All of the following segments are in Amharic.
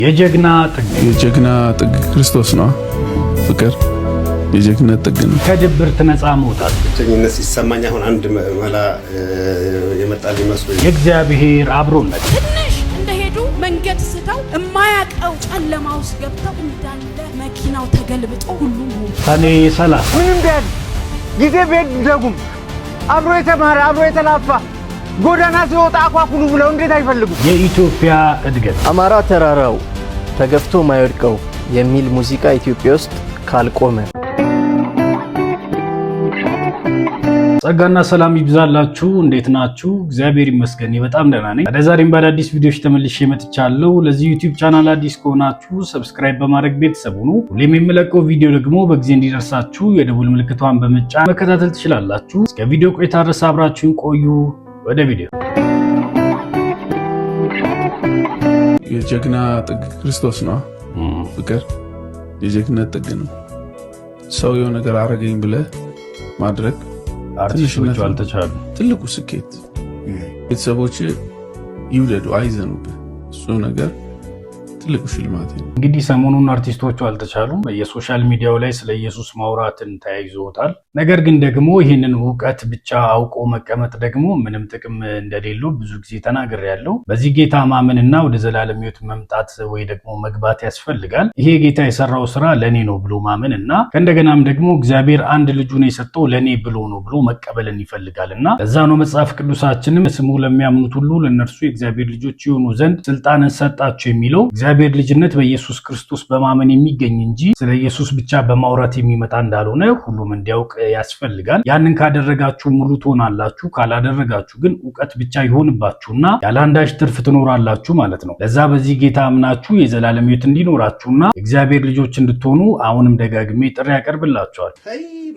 የጀግና ጥግ ክርስቶስ ነው። ፍቅር የጀግና ጥግ ነው። ከድብርት ነፃ መውጣት ብቸኝነት ሲሰማኝ አሁን አንድ መላ የመጣል ይመስሉ የእግዚአብሔር አብሮነት ትንሽ እንደሄዱ መንገድ ስተው የማያውቀው ጨለማ ውስጥ ገብተው እንዳለ መኪናው ተገልብጦ ሁሉም ሰኔ 30 ምንም ቢያድ ጊዜ ቤት ደጉም አብሮ የተማረ አብሮ የተላፋ ጎዳና ሲወጣ አኳኩሉ ብለው እንዴት አይፈልጉ? የኢትዮጵያ እድገት አማራ ተራራው ተገፍቶ ማይወድቀው የሚል ሙዚቃ ኢትዮጵያ ውስጥ ካልቆመ ጸጋና ሰላም ይብዛላችሁ። እንዴት ናችሁ? እግዚአብሔር ይመስገን በጣም ደህና ነኝ። ዛሬም በአዳዲስ ቪዲዮዎች ተመልሼ መጥቻለሁ። ለዚህ ዩቲዩብ ቻናል አዲስ ከሆናችሁ ሰብስክራይብ በማድረግ ቤተሰብ ሁኑ። ሁሌም የምለቀው ቪዲዮ ደግሞ በጊዜ እንዲደርሳችሁ የደውል ምልክቷን በመጫን መከታተል ትችላላችሁ። እስከ ቪዲዮ ቆይታ ድረስ አብራችሁን ቆዩ። ወደ ቪዲዮ። የጀግና ጥግ ክርስቶስ ነው። ፍቅር የጀግና ጥግ ነው። ሰው የሆነ ነገር አረገኝ ብለህ ማድረግ አርቲስቶቹ አልተቻሉ። ትልቁ ስኬት ቤተሰቦች ይውደዱ አይዘኑብህ። እሱ ነገር ትልቁ ሽልማት ነው። እንግዲህ ሰሞኑን አርቲስቶቹ አልተቻሉም። በየሶሻል ሚዲያው ላይ ስለ ኢየሱስ ማውራትን ተያይዘውታል። ነገር ግን ደግሞ ይህንን ዕውቀት ብቻ አውቆ መቀመጥ ደግሞ ምንም ጥቅም እንደሌለው ብዙ ጊዜ ተናግሬያለሁ። በዚህ ጌታ ማመንና ወደ ዘላለም ሕይወት መምጣት ወይ ደግሞ መግባት ያስፈልጋል። ይሄ ጌታ የሰራው ስራ ለኔ ነው ብሎ ማመን እና ከእንደገናም ደግሞ እግዚአብሔር አንድ ልጁን የሰጠው ለኔ ብሎ ነው ብሎ መቀበልን ይፈልጋልና ለዛ ነው መጽሐፍ ቅዱሳችንም ስሙ ለሚያምኑት ሁሉ ለነርሱ የእግዚአብሔር ልጆች ይሆኑ ዘንድ ስልጣንን ሰጣቸው የሚለው እግዚአብሔር ልጅነት በኢየሱስ ክርስቶስ በማመን የሚገኝ እንጂ ስለ ኢየሱስ ብቻ በማውራት የሚመጣ እንዳልሆነ ሁሉም እንዲያውቅ ያስፈልጋል። ያንን ካደረጋችሁ ሙሉ ትሆናላችሁ፣ ካላደረጋችሁ ግን ዕውቀት ብቻ ይሆንባችሁና ያለ አንዳች ትርፍ ትኖራላችሁ ማለት ነው። ለዛ በዚህ ጌታ አምናችሁ የዘላለም ሕይወት እንዲኖራችሁና የእግዚአብሔር ልጆች እንድትሆኑ አሁንም ደጋግሜ ጥሪ ያቀርብላችኋል።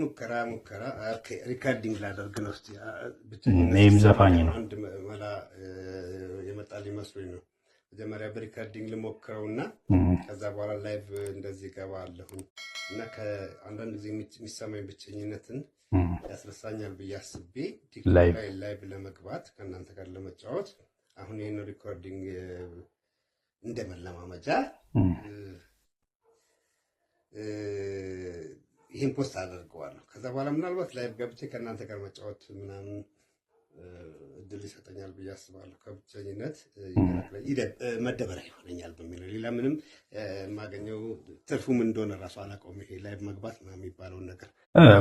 ሙከራ ሪካርዲንግ ላደርግ ነው። ይህም ዘፋኝ ነው። አንድ መላ የመጣል ይመስሉኝ ነው። መጀመሪያ በሪካርዲንግ ልሞክረውና ከዛ በኋላ ላይቭ እንደዚህ ገባለሁ እና ከአንዳንድ ጊዜ የሚሰማኝ ብቸኝነትን ያስረሳኛል ብዬ አስቤ ቲክቶክ ላይ ላይቭ ለመግባት ከእናንተ ጋር ለመጫወት አሁን ይህን ሪኮርዲንግ እንደ መለማመጃ ይህን ፖስት አደርገዋለሁ። ከዛ በኋላ ምናልባት ላይቭ ገብቼ ከእናንተ ጋር መጫወት ምናምን እድል ይሰጠኛል ብዬ አስባለሁ። ከብቸኝነት መደበሪያ ይሆነኛል በሚለው ሌላ ምንም የማገኘው ትርፉም እንደሆነ ራሱ አላውቀውም። ይሄ ላይቭ መግባት ነው የሚባለውን ነገር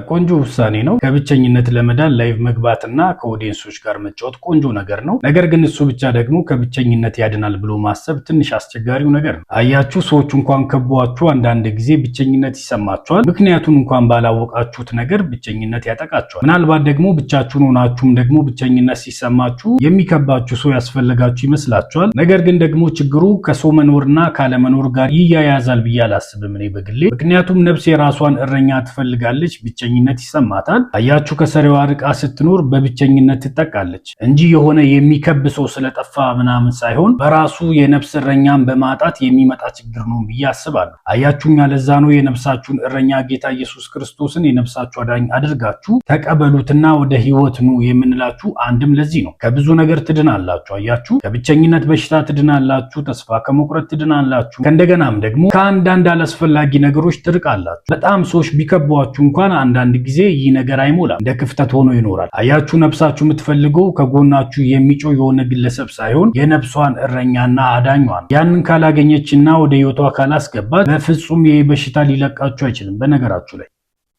ቆንጆ ውሳኔ ነው። ከብቸኝነት ለመዳን ላይቭ መግባትና ከኦዲየንሶች ጋር መጫወት ቆንጆ ነገር ነው። ነገር ግን እሱ ብቻ ደግሞ ከብቸኝነት ያድናል ብሎ ማሰብ ትንሽ አስቸጋሪው ነገር ነው። አያችሁ፣ ሰዎች እንኳን ከቧችሁ አንዳንድ ጊዜ ብቸኝነት ይሰማቸዋል። ምክንያቱም እንኳን ባላወቃችሁት ነገር ብቸኝነት ያጠቃቸዋል። ምናልባት ደግሞ ብቻችሁን ሆናችሁም ደግሞ ብቸኝነት ሲሰማችሁ የሚከባችሁ ሰው ያስፈልጋችሁ ይመስላችኋል። ነገር ግን ደግሞ ችግሩ ከሰው መኖርና ካለመኖር ጋር ይያያዛል ብዬ አላስብም እኔ በግሌ። ምክንያቱም ነፍስ የራሷን እረኛ ትፈልጋለች፣ ብቸኝነት ይሰማታል። አያችሁ፣ ከሰሪዋ ርቃ ስትኖር በብቸኝነት ትጠቃለች እንጂ የሆነ የሚከብ ሰው ስለጠፋ ምናምን ሳይሆን በራሱ የነፍስ እረኛን በማጣት የሚመጣ ችግር ነው ብዬ አስባለሁ። አያችሁኛ፣ ለዛ ነው የነፍሳችሁን እረኛ ጌታ ኢየሱስ ክርስቶስን የነፍሳችሁ አዳኝ አድርጋችሁ ተቀበሉትና ወደ ሕይወት ኑ የምንላችሁ አንድም ለዚህ ነው። ከብዙ ነገር ትድናላችሁ። አያችሁ፣ ከብቸኝነት በሽታ ትድናላችሁ፣ ተስፋ ከመቁረጥ ትድናላችሁ፣ ከእንደገናም ደግሞ ከአንዳንድ አላስፈላጊ ነገሮች ትርቃላችሁ። በጣም ሰዎች ቢከቧችሁ እንኳን አንዳንድ ጊዜ ይህ ነገር አይሞላም፣ እንደ ክፍተት ሆኖ ይኖራል። አያችሁ፣ ነፍሳችሁ የምትፈልገው ከጎናችሁ የሚጮህ የሆነ ግለሰብ ሳይሆን የነፍሷን እረኛና አዳኟን። ያንን ካላገኘችና ወደ ሕይወቷ ካላስገባት በፍጹም ይህ በሽታ ሊለቃችሁ አይችልም። በነገራችሁ ላይ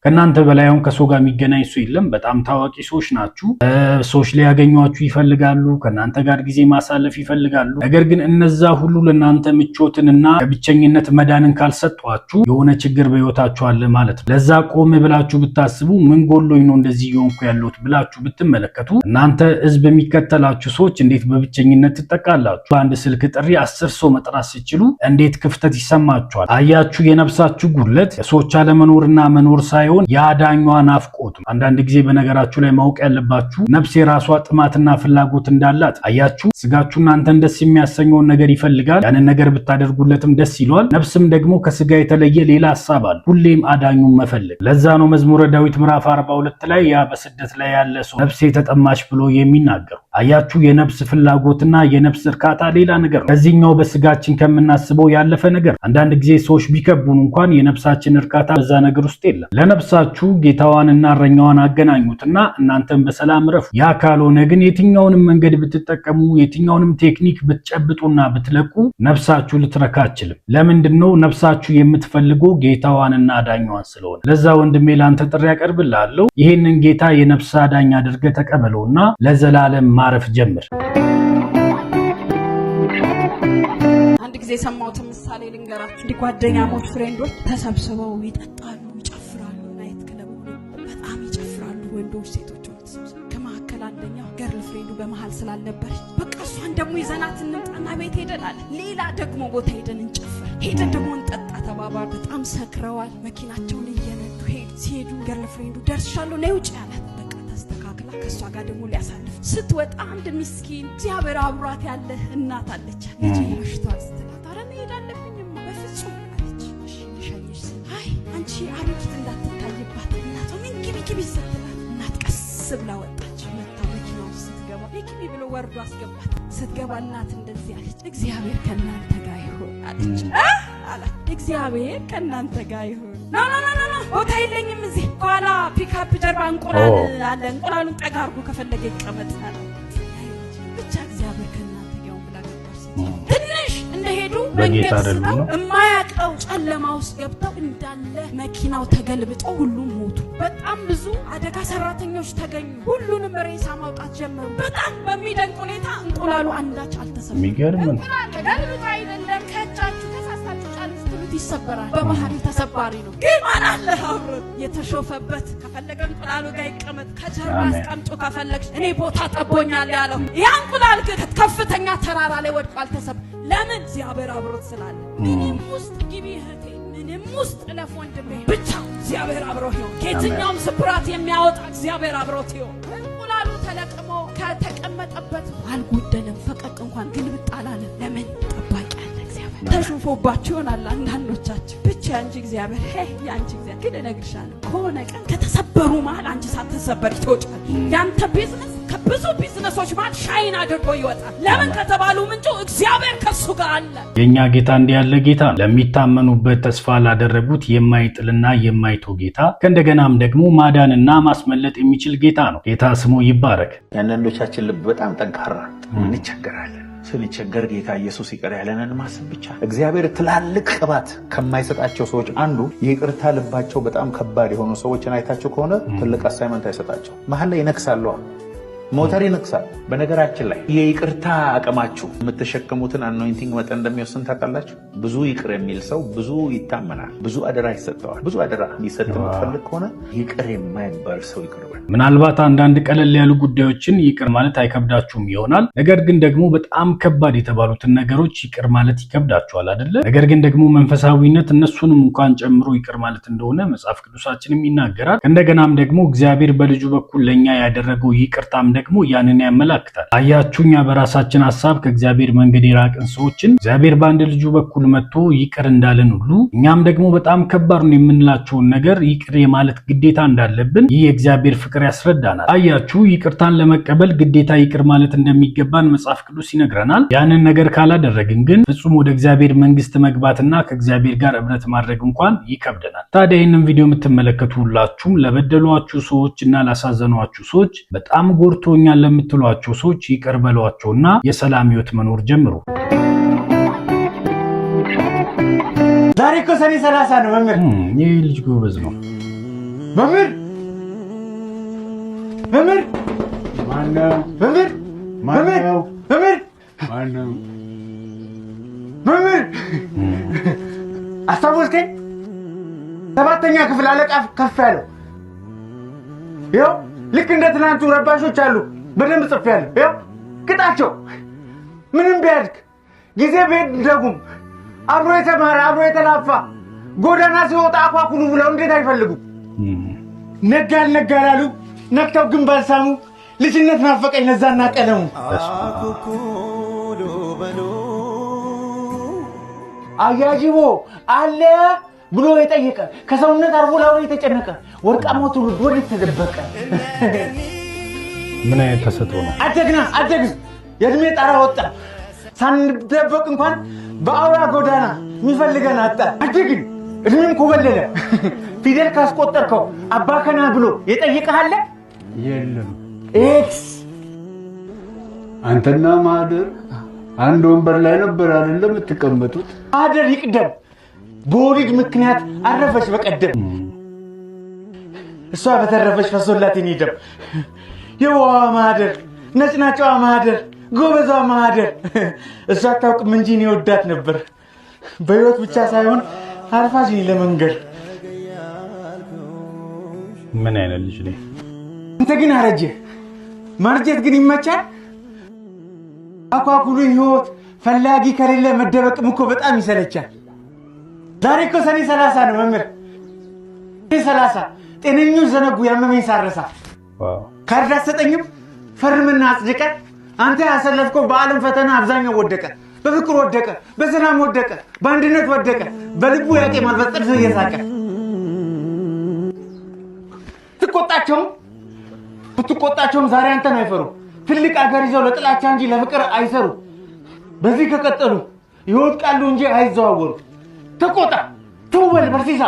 ከእናንተ በላይ አሁን ከሰው ጋር የሚገናኝ ሰው የለም። በጣም ታዋቂ ሰዎች ናችሁ። ሰዎች ሊያገኟችሁ ይፈልጋሉ፣ ከእናንተ ጋር ጊዜ ማሳለፍ ይፈልጋሉ። ነገር ግን እነዛ ሁሉ ለእናንተ ምቾትንና ከብቸኝነት መዳንን ካልሰጧችሁ የሆነ ችግር በሕይወታችሁ አለ ማለት ነው። ለዛ ቆም ብላችሁ ብታስቡ ምን ጎሎኝ ነው እንደዚህ የሆንኩ ያለሁት ብላችሁ ብትመለከቱ እናንተ ሕዝብ የሚከተላችሁ ሰዎች እንዴት በብቸኝነት ትጠቃላችሁ? በአንድ ስልክ ጥሪ 10 ሰው መጥራት ሲችሉ እንዴት ክፍተት ይሰማችኋል? አያችሁ፣ የነፍሳችሁ ጉድለት የሰዎች አለመኖርና መኖር ሳይሆን የአዳኟ ናፍቆት። አንዳንድ ጊዜ በነገራችሁ ላይ ማወቅ ያለባችሁ ነፍስ የራሷ ጥማትና ፍላጎት እንዳላት። አያችሁ፣ ስጋችሁ እናንተን ደስ የሚያሰኘውን ነገር ይፈልጋል። ያንን ነገር ብታደርጉለትም ደስ ይለዋል። ነፍስም ደግሞ ከስጋ የተለየ ሌላ ሐሳብ አለ፣ ሁሌም አዳኙን መፈለግ። ለዛ ነው መዝሙረ ዳዊት ምዕራፍ 42 ላይ ያ በስደት ላይ ያለ ሰው ነፍሴ ተጠማች ብሎ የሚናገሩ። አያችሁ የነፍስ ፍላጎትና የነፍስ እርካታ ሌላ ነገር ነው። ከዚህኛው በስጋችን ከምናስበው ያለፈ ነገር። አንዳንድ ጊዜ ሰዎች ቢከቡን እንኳን የነፍሳችን እርካታ በዛ ነገር ውስጥ የለም። ለነፍሳችሁ ጌታዋንና እረኛዋን አገናኙትና እናንተም በሰላም ረፉ። ያ ካልሆነ ግን የትኛውንም መንገድ ብትጠቀሙ የትኛውንም ቴክኒክ ብትጨብጡና ብትለቁ ነፍሳችሁ ልትረካ አትችልም። ለምንድነው? ነፍሳችሁ የምትፈልገው ጌታዋንና አዳኛዋን ስለሆነ። ለዛ ወንድሜ ላንተ ጥሪ ያቀርብልሃለሁ። ይሄንን ጌታ የነፍስ አዳኝ አድርገህ ተቀበለውና ለዘላለም ማረፍ ጀምር። አንድ ጊዜ ሰማሁት ምሳሌ ልንገራችሁ። እንዲህ ጓደኛሞች ፍሬንዶች ተሰብስበው ይጠጣሉ፣ ይጨፍራሉ። ናይት ክለብ በጣም ይጨፍራሉ፣ ወንዶች ሴቶች ተሰብስበው። ከመካከል አንደኛው ገርል ፍሬንዱ በመሃል ስላልነበረች በቃ እሷን ደግሞ ይዘናት እንምጣና ቤት ሄደን አለ። ሌላ ደግሞ ቦታ ሄደን እንጨፍር፣ ሄደን ደግሞ እንጠጣ ተባባሉ። በጣም ሰክረዋል። መኪናቸውን እየነዱ ሲሄዱ ገርል ፍሬንዱ ደርሻለሁ ነይ ውጪ አላት። በቃ ተስተካክላ ከሷ ጋር ደግሞ ሊያሳልፍ ስትወጣ አንድ ምስኪን እግዚአብሔር አብሯት ያለ እናት አለች። ልጅ መሽቷል ስትላት ኧረ መሄድ አለብኝማ በፍጹም አለች። እሺ ልሸኝሽ ስል አይ አንቺ አሮጊት እንዳትታይባት እናቷ ምን ግቢ ስትላት እናት ቀስ ብላ ወጣች። መታ መኪና ውስጥ ስትገባ ግቢ ብሎ ወርዶ አስገባት። ስትገባ እናት እንደዚህ አለች፣ እግዚአብሔር ከእናንተ ጋር ይሁን አለች። አላት እግዚአብሔር ከእናንተ ጋር ይሁን። ኖ ቦታ የለኝም እዚህ ኋላ ፒካፕ ጀርባ እንቁላል አለ፣ እንቁላሉን ጠጋ አድርጎ ከፈለገ ይቀመጥ አለ። ብቻ እግዚአብሔር ከእናንተ ጋር ይሁን ብላ ገባች። ትንሽ እንደሄዱ መንገድ ስተው የማያውቀው ጨለማ ውስጥ ገብተው እንዳለ መኪናው ተገልብጦ ሁሉም ሞቱ። በጣም ብዙ አደጋ ሰራተኞች ተገኙ። ሁሉንም ሬሳ ማውጣት ጀመሩ። በጣም በሚደንቅ ሁኔታ እንቁላሉ አንዳች አልተሰበረም። የሚገርም እንቁላል ተገልብጦ አይደለም ከእጃችሁ ተሳሳችሁ ጫሉት ይሰበራል። በባህሪ ተሰባሪ ነው። ግን ማን አለ አብሮ የተሾፈበት ከፈለገ እንቁላሉ ጋር ይቀመጥ፣ ከጀርባ አስቀምጡ ከፈለግሽ እኔ ቦታ ጠቦኛል ያለው ያ እንቁላል ግን ከፍተኛ ተራራ ላይ ወድቆ አልተሰበረም። ለምን? እግዚአብሔር አብሮት ስላለ። ምንም ውስጥ ግቢ እህቴ፣ ምንም ውስጥ ለፍ ወንድሜ፣ ብቻ እግዚአብሔር አብሮት ይሁን። ከየትኛውም ስብራት የሚያወጣ እግዚአብሔር አብሮት ይሁን። እንቁላሉ ተለቅሞ ከተቀመጠበት አልጎደለም፣ ፈቀቅ እንኳን ግልብጥ አላለም። ለምን? ጠባቂ አለ እግዚአብሔር። ተሾፎባችሁ ይሆናል አንዳንዶቻችሁ። ብቻ ያንቺ እግዚአብሔር ያንቺ እግዚአብሔር ግን እነግርሻለሁ ከሆነ ቀን ከተሰበሩ መሃል አንቺ ሳትሰበር ትወጫለሽ። ያንተ ቢዝነስ ከብዙ ቢዝነሶች መሃል ሻይን አድርጎ ይወጣል። ለምን ከተባሉ ምንጩ እግዚአብሔር ከሱ ጋር አለ። የኛ ጌታ እንዲህ ያለ ጌታ ነው። ለሚታመኑበት ተስፋ ላደረጉት የማይጥልና የማይተው ጌታ፣ ከእንደገናም ደግሞ ማዳንና ማስመለጥ የሚችል ጌታ ነው። ጌታ ስሙ ይባረክ። የአንዳንዶቻችን ልብ በጣም ጠንካራ፣ እንቸገራለን። ስንቸገር ጌታ ኢየሱስ ይቅር ያለንን ማሰብ ብቻ። እግዚአብሔር ትላልቅ ቅባት ከማይሰጣቸው ሰዎች አንዱ የይቅርታ ልባቸው በጣም ከባድ የሆኑ ሰዎችን አይታቸው ከሆነ ትልቅ አሳይመንት አይሰጣቸው። መሀል ላይ ይነክሳሉ፣ ሞተር ይነክሳል። በነገራችን ላይ የይቅርታ አቅማችሁ የምትሸከሙትን አኖይንቲንግ መጠን እንደሚወስን ታውቃላችሁ። ብዙ ይቅር የሚል ሰው ብዙ ይታመናል፣ ብዙ አደራ ይሰጠዋል። ብዙ አደራ እንዲሰጥ የምትፈልግ ከሆነ ይቅር የማይባል ሰው ይቅር በል። ምናልባት አንዳንድ ቀለል ያሉ ጉዳዮችን ይቅር ማለት አይከብዳችሁም ይሆናል። ነገር ግን ደግሞ በጣም ከባድ የተባሉትን ነገሮች ይቅር ማለት ይከብዳችኋል አይደለ? ነገር ግን ደግሞ መንፈሳዊነት እነሱንም እንኳን ጨምሮ ይቅር ማለት እንደሆነ መጽሐፍ ቅዱሳችንም ይናገራል። እንደገናም ደግሞ እግዚአብሔር በልጁ በኩል ለኛ ያደረገው ይቅርታም ደግሞ ያንን ያመላክታል። አያችሁኛ በራሳችን ሐሳብ ከእግዚአብሔር መንገድ የራቅን ሰዎችን እግዚአብሔር በአንድ ልጁ በኩል መጥቶ ይቅር እንዳለን ሁሉ እኛም ደግሞ በጣም ከባድ ነው የምንላቸውን ነገር ይቅር የማለት ግዴታ እንዳለብን ይህ የእግዚአብሔር ፍቅር ያስረዳናል። አያችሁ ይቅርታን ለመቀበል ግዴታ ይቅር ማለት እንደሚገባን መጽሐፍ ቅዱስ ይነግረናል። ያንን ነገር ካላደረግን ግን ፍጹም ወደ እግዚአብሔር መንግስት መግባትና ከእግዚአብሔር ጋር ህብረት ማድረግ እንኳን ይከብደናል። ታዲያ ይህንን ቪዲዮ የምትመለከቱ ሁላችሁም ለበደሏችሁ ሰዎች እና ላሳዘኗችሁ ሰዎች በጣም ጎርቶኛል ለምትሏቸው ሰዎች ይቅር በሏቸውና የሰላም ህይወት መኖር ጀምሩ። ዛሬ እኮ ሰኔ 30 ነው መምህር። ይህ ልጅ ጎበዝ ነው መምህር። መምህር ማነው? መምህር ማነው? መምህር ማነው? መምህር አስታወስከኝ? 7ኛ ክፍል አለቃ ከፍ ያለው ይኸው ልክ እንደ ትናንቱ ረባሾች አሉ። በደንብ ጽፌያለሁ። ይኸው ቅጣቸው። ምንም ቢያድግ ጊዜ ቤት ደጉም አብሮ የተማረ አብሮ የተላፋ ጎዳና ሲወጣ አኳኩሉ ብለው እንዴት አይፈልጉም? ነጋ አልነጋ ላሉ ነክተው ግን ባልሳሙ ልጅነት ናፈቀኝ ለዛና ቀለሙ አያጅቦ አለ ብሎ የጠየቀ ከሰውነት አርፎ ላውሬ የተጨነቀ ወርቃማው ትውልድ ወዴት ተደበቀ? ምን አይነት ተሰጥኦ ነው? አደግና የእድሜ ጣራ ወጣ። ሳንደበቅ እንኳን በአውራ ጎዳና የሚፈልገን አጣ። አደግን፣ እድሜም ኮበለለ። ፊደል ካስቆጠርከው አባከና ብሎ የጠይቀሃለ የለም። ኤክስ አንተና ማህደር አንድ ወንበር ላይ ነበር አይደለም የምትቀመጡት? ማህደር ይቅደም። በወሊድ ምክንያት አረፈች በቀደም። እሷ በተረፈች ፈሶላት ይደም። የዋዋ ማህደር፣ ነጭናጫዋ ማህደር፣ ጎበዟ ማህደር። እሷ አታውቅም እንጂ እኔ ወዳት ነበር። በህይወት ብቻ ሳይሆን አልፋጅ ለመንገር። ምን አይነት ልጅ ነው? አንተ ግን አረጀ። ማርጀት ግን ይመቻል። አኳኩሉ ህይወት ፈላጊ ከሌለ መደበቅም እኮ በጣም ይሰለቻል። ዛሬ እኮ ሰኔ 30 ነው መምህር። ሰኔ 30 ጤነኞች ዘነጉ ያመመኝ ሳረሳ። ካርድ አትሰጠኝም? ፈርምና አጽድቀ። አንተ ያሰለፍከው በዓለም ፈተና አብዛኛው ወደቀ። በፍቅር ወደቀ፣ በሰላም ወደቀ፣ በአንድነት ወደቀ። በልቡ ያቄማል በጥርስ እየሳቀ። ብትቆጣቸውም ዛሬ አንተን አይፈሩ። ትልቅ አገር ይዘው ለጥላቻ እንጂ ለፍቅር አይሰሩ። በዚህ ከቀጠሉ ይወድቃሉ እንጂ አይዘዋወሩ። ተቆጣ፣ ተውበል፣ በርሲሳ፣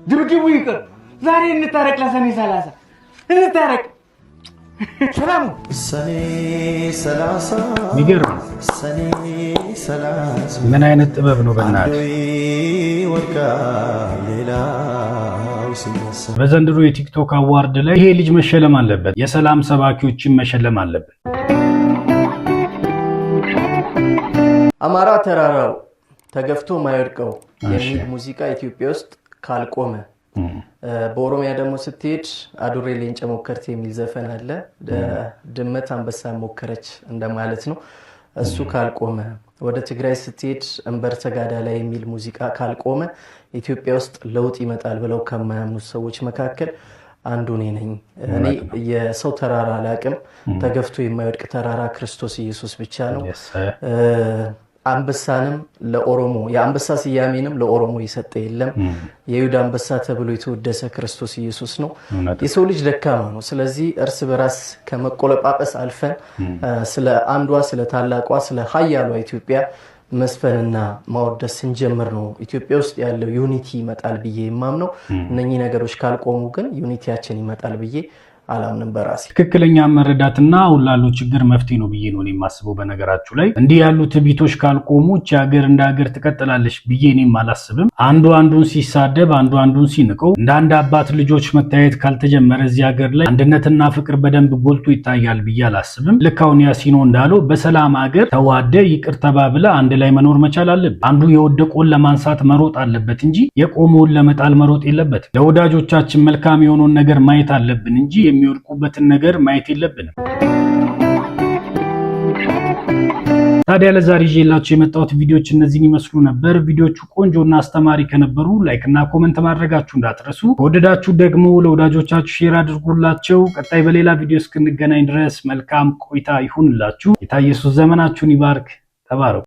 ድብድቡ ይቅር። ዛሬ እንታረቅ፣ ለሰኔ 30 እንታረቅ። ሰላሙ ሰኔ 30 ሚገርም ሰኔ 30 ምን አይነት ጥበብ ነው በእናትህ። በዘንድሮ የቲክቶክ አዋርድ ላይ ይሄ ልጅ መሸለም አለበት። የሰላም ሰባኪዎችን መሸለም አለበት። አማራ ተራራው ተገፍቶ ማይወድቀው የሚል ሙዚቃ ኢትዮጵያ ውስጥ ካልቆመ፣ በኦሮሚያ ደግሞ ስትሄድ አዱሬ ሌንጨ ሞከርት የሚል ዘፈን አለ። ድመት አንበሳ ሞከረች እንደማለት ነው። እሱ ካልቆመ፣ ወደ ትግራይ ስትሄድ እንበር ተጋዳ ላይ የሚል ሙዚቃ ካልቆመ ኢትዮጵያ ውስጥ ለውጥ ይመጣል ብለው ከማያምኑት ሰዎች መካከል አንዱ እኔ ነኝ። እኔ የሰው ተራራ አላቅም። ተገፍቶ የማይወድቅ ተራራ ክርስቶስ ኢየሱስ ብቻ ነው። አንበሳንም ለኦሮሞ የአንበሳ ስያሜንም ለኦሮሞ ይሰጠ የለም። የይሁዳ አንበሳ ተብሎ የተወደሰ ክርስቶስ ኢየሱስ ነው። የሰው ልጅ ደካማ ነው። ስለዚህ እርስ በራስ ከመቆለጳጰስ አልፈን ስለ አንዷ ስለ ታላቋ ስለ ሀያሏ ኢትዮጵያ መስፈንና ማወደስ ስንጀምር ነው ኢትዮጵያ ውስጥ ያለው ዩኒቲ ይመጣል ብዬ የማምነው። እነኚህ ነገሮች ካልቆሙ ግን ዩኒቲያችን ይመጣል ብዬ አላምንም በራሴ። ትክክለኛ መረዳትና አሁን ላለው ችግር መፍትሄ ነው ብዬ ነው የማስበው። በነገራችሁ ላይ እንዲህ ያሉ ትዕቢቶች ካልቆሙ እቺ ሀገር እንደ ሀገር ትቀጥላለች ብዬ እኔም አላስብም። አንዱ አንዱን ሲሳደብ፣ አንዱ አንዱን ሲንቀው እንደ አንድ አባት ልጆች መታየት ካልተጀመረ እዚህ ሀገር ላይ አንድነትና ፍቅር በደንብ ጎልቶ ይታያል ብዬ አላስብም። ልክ አሁን ያሲኖ እንዳለው በሰላም ሀገር ተዋደ ይቅር ተባብለ አንድ ላይ መኖር መቻል አለበት። አንዱ የወደቀውን ለማንሳት መሮጥ አለበት እንጂ የቆመውን ለመጣል መሮጥ የለበትም። ለወዳጆቻችን መልካም የሆነውን ነገር ማየት አለብን እንጂ የሚወድቁበትን ነገር ማየት የለብንም። ታዲያ ለዛሬ ይዤላችሁ የመጣሁት ቪዲዮዎች እነዚህን ይመስሉ ነበር። ቪዲዮቹ ቆንጆና አስተማሪ ከነበሩ ላይክ እና ኮሜንት ማድረጋችሁ እንዳትረሱ። ከወደዳችሁ ደግሞ ለወዳጆቻችሁ ሼር አድርጉላቸው። ቀጣይ በሌላ ቪዲዮ እስክንገናኝ ድረስ መልካም ቆይታ ይሁንላችሁ። ጌታ ኢየሱስ ዘመናችሁን ይባርክ። ተባረኩ።